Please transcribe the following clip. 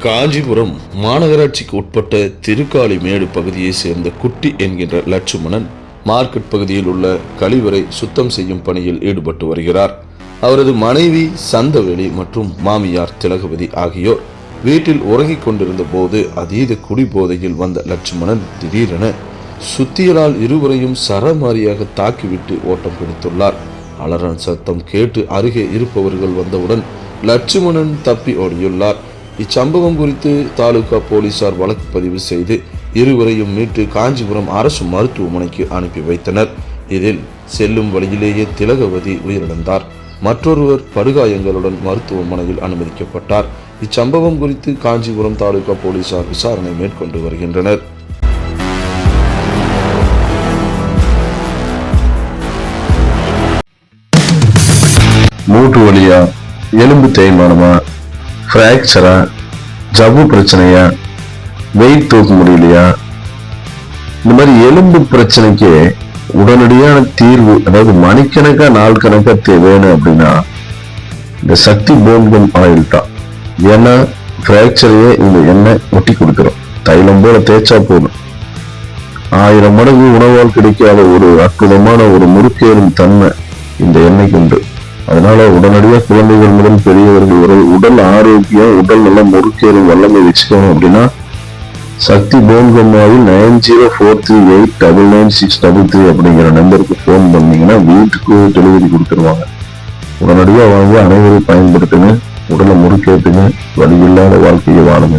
காஞ்சிபுரம் மாநகராட்சிக்கு உட்பட்ட திருக்காளிமேடு பகுதியை சேர்ந்த குட்டி என்கின்ற லட்சுமணன் மார்க்கெட் பகுதியில் உள்ள கழிவறை சுத்தம் செய்யும் பணியில் ஈடுபட்டு வருகிறார். அவரது மனைவி சந்தவெளி மற்றும் மாமியார் திலகவதி ஆகியோர் வீட்டில் உறங்கிக் கொண்டிருந்த போது அதீத குடிபோதையில் வந்த லட்சுமணன் திடீரென சுத்தியலால் இருவரையும் சரமாரியாக தாக்கிவிட்டு ஓட்டம் பிடித்துள்ளார். அலறல் சத்தம் கேட்டு அருகே இருப்பவர்கள் வந்தவுடன் லட்சுமணன் தப்பி ஓடியுள்ளார். இச்சம்பவம் குறித்து தாலுகா போலீசார் வழக்கு பதிவு செய்து இருவரையும் மீட்டு காஞ்சிபுரம் அரசு மருத்துவமனைக்கு அனுப்பி வைத்தனர். இதில் செல்லும் வழியிலேயே திலகவதி உயிரிழந்தார். மற்றொருவர் படுகாயங்களுடன் மருத்துவமனையில் அனுமதிக்கப்பட்டார். இச்சம்பவம் குறித்து காஞ்சிபுரம் தாலுகா போலீசார் விசாரணை மேற்கொண்டு வருகின்றனர். மூட்டு வலியா, எலும்பு தேய்மானமா, பிராக்சரா, ஜவ்வு பிரச்சனையா, வெயிட் தூக்க முடியலையா, இந்த மாதிரி எலும்பு பிரச்சனைக்கு உடனடியான தீர்வு, அதாவது மணிக்கணக்கா நாள் கணக்கா வேணும் அப்படின்னா இந்த சக்தி போன்கம் ஆயில் தான். ஏன்னா பிராக்சரையே இந்த எண்ணெய் ஒட்டி கொடுக்கிறோம். தைலம் போல தேய்ச்சா போதும். 1000 மடங்கு உணவால் கிடைக்காத ஒரு அற்புதமான ஒரு முறுக்கேறும் தன்மை இந்த எண்ணெய்க்கு உண்டு. அதனால உடனடியாக குழந்தைகள் முதல் பெரியவர்கள் வரை உடல் ஆரோக்கியம், உடல் நல்லா முறுக்கேறும் வல்லமை வச்சுக்கணும் அப்படின்னா சக்தி போன்கம்மாவில் 9043899633 அப்படிங்கிற நம்பருக்கு போன் பண்ணீங்கன்னா வீட்டுக்கு டெலிவரி கொடுத்துருவாங்க. உடனடியாக வாங்கி அனைவரும் பயன்படுத்துங்க. உடலை முறுக்கேற்றுங்க. வலி இல்லாத வாழ்க்கையை வாழுங்க.